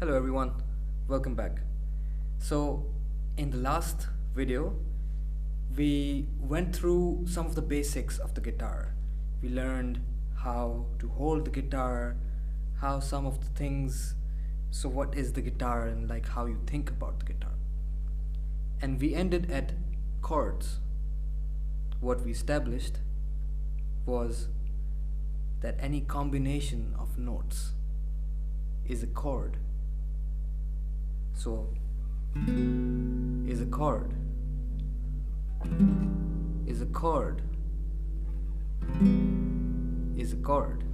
Hello everyone, welcome back. So in the last video we went through some of the basics of the guitar. We learned how to hold the guitar, how some of the things, so what is the guitar and like how you think about the guitar. And we ended at chords. What we established was that any combination of notes is a chord. So, is a chord, is a chord, is a chord.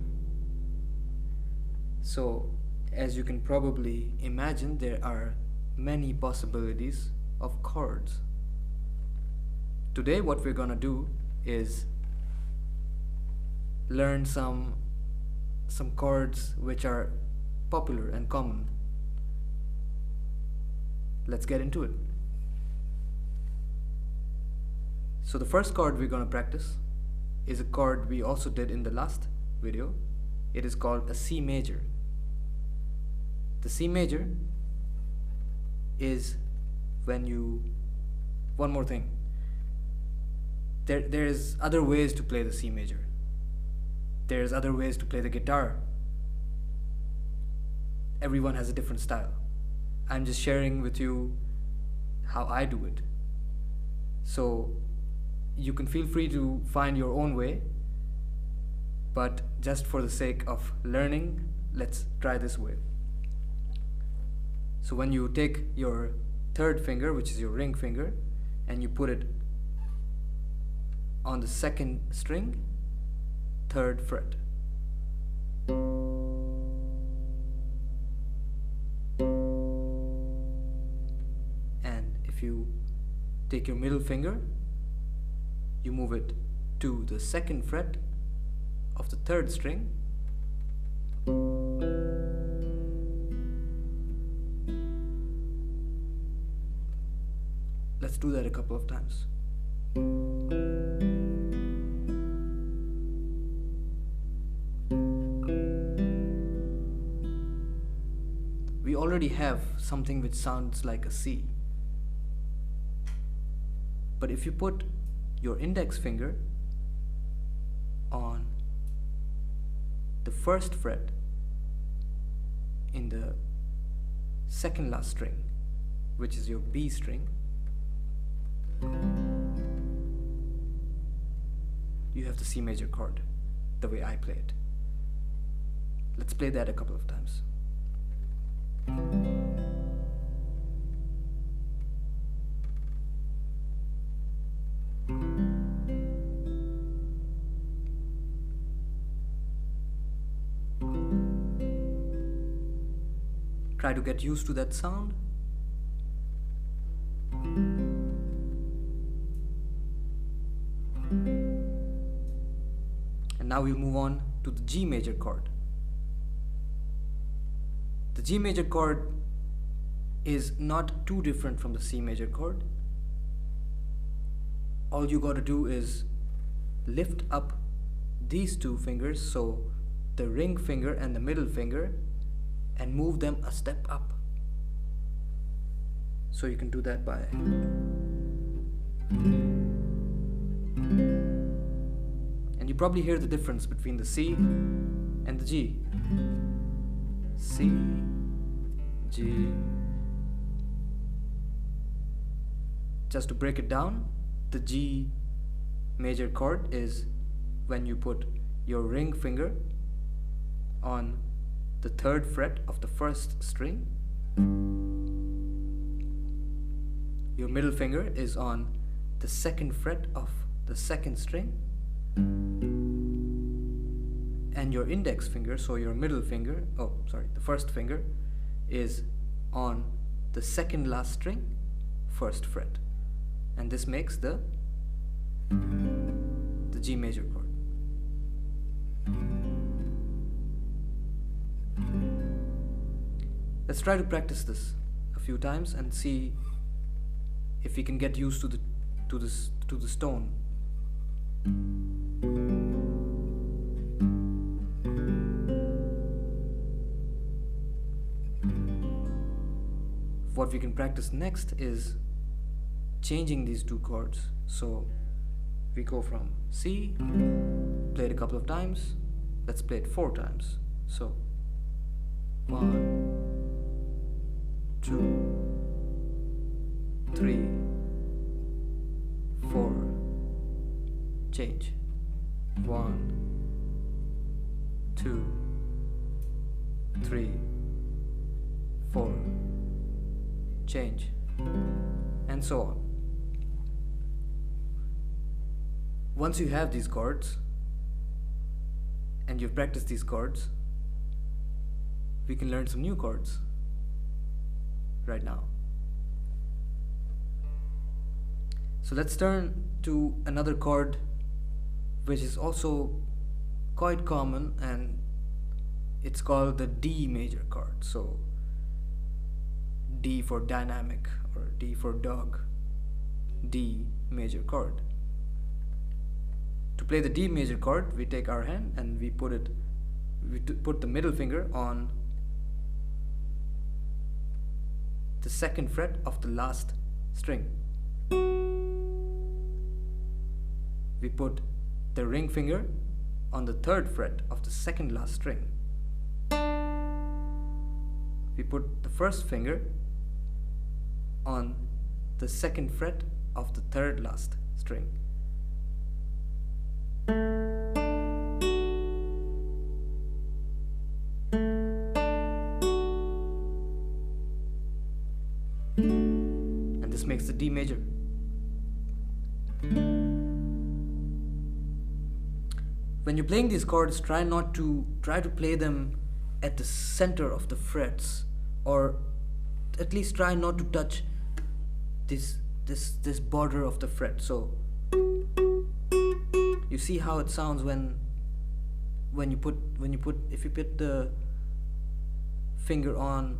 So, as you can probably imagine, there are many possibilities of chords. Today what we're gonna do is learn some chords which are popular and common. Let's get into it. So the first chord we're going to practice is a chord we also did in the last video. It is called a C major. The C major is when you... One more thing. There is other ways to play the C major. There's other ways to play the guitar. Everyone has a different style. I'm just sharing with you how I do it. So you can feel free to find your own way, but just for the sake of learning, let's try this way. So when you take your third finger, which is your ring finger, and you put it on the second string, third fret. If you take your middle finger, you move it to the second fret of the third string, let's do that a couple of times. We already have something which sounds like a C. But if you put your index finger on the first fret in the second last string, which is your B string, you have the C major chord, the way I play it. Let's play that a couple of times. Try to get used to that sound. And now we'll move on to the G major chord. The G major chord is not too different from the C major chord. All you gotta do is lift up these two fingers, so the ring finger and the middle finger, and move them a step up. So you can do that by and you probably hear the difference between the C and the G. C, G. Just to break it down, the G major chord is when you put your ring finger on the third fret of the first string. Your middle finger is on the second fret of the second string, and your index finger, so your middle finger, the first finger, is on the second last string, first fret, and this makes the G major chord. Let's try to practice this a few times and see if we can get used to the tone. what we can practice next is changing these two chords. So we go from C, play it a couple of times, let's play it 4 times. So 1, 2, 3, 4, change. 1, 2, 3, 4, change, and so on. Once you have these chords and you've practiced these chords, we can learn some new chords right now. So let's turn to another chord which is also quite common, and it's called the D major chord. So D for dynamic, or D for dog, D major chord. To play the D major chord, we take our hand and we put the middle finger on the 2nd fret of the last string. We put the ring finger on the 3rd fret of the 2nd last string. We put the 1st finger on the 2nd fret of the 3rd last string. And this makes the D major. When you're playing these chords, try to play them at the center of the frets, or at least try not to touch this border of the fret. So you see how it sounds when you put the finger on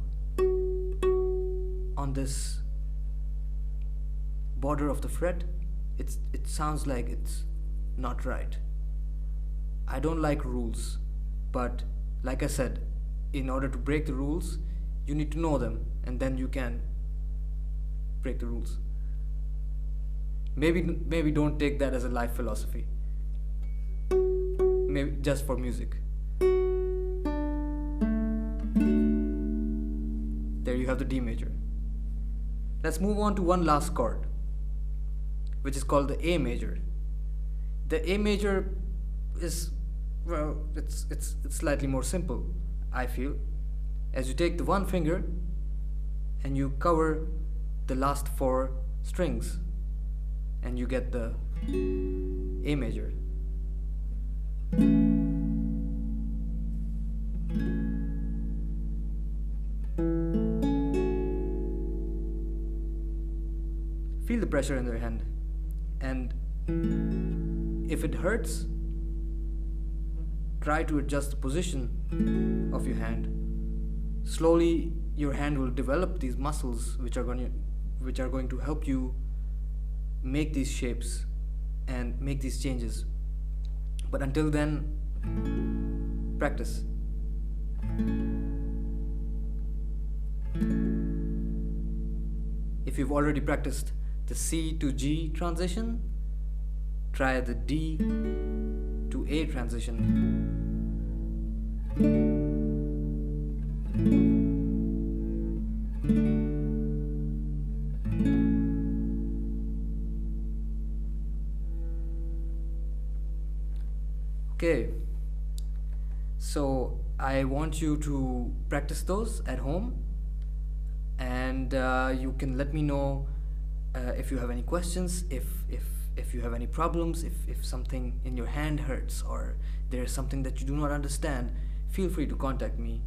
this border of the fret, it sounds like it's not right. I don't like rules, but like I said, in order to break the rules, you need to know them, and then you can break the rules. Maybe don't take that as a life philosophy. Maybe just for music. There you have the D major. Let's move on to one last chord, which is called the A major. The A major is, well, it's slightly more simple, I feel. As you take the one finger and you cover the last 4 strings, and you get the A major. Feel the pressure in your hand, and if it hurts, try to adjust the position of your hand. Slowly your hand will develop these muscles which are going to help you make these shapes and make these changes. But until then, practice. If you've already practiced the C to G transition, try the D to A transition. Okay, so I want you to practice those at home, and you can let me know if you have any questions, if you have any problems, if something in your hand hurts, or there's something that you do not understand. Feel free to contact me.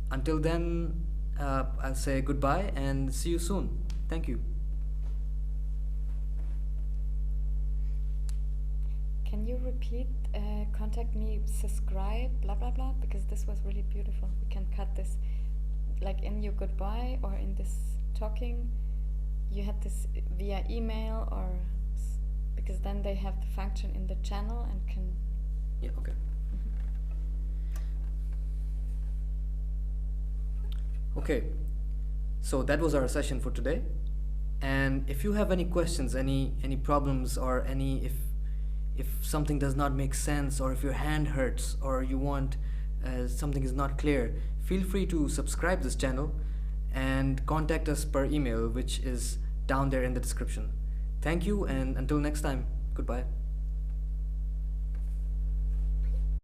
Until then, I'll say goodbye and see you soon. Thank you. Can you repeat, contact me, subscribe, blah blah blah, because this was really beautiful. We can cut this, like in your goodbye or in this talking, you had this via email, or because then they have the function in the channel and can. Yeah, okay. Okay, So that was our session for today. And if you have any questions, any problems, or any if something does not make sense, or if your hand hurts, or you want something is not clear, feel free to subscribe this channel and contact us per email, which is down there in the description. Thank you, and until next time, goodbye.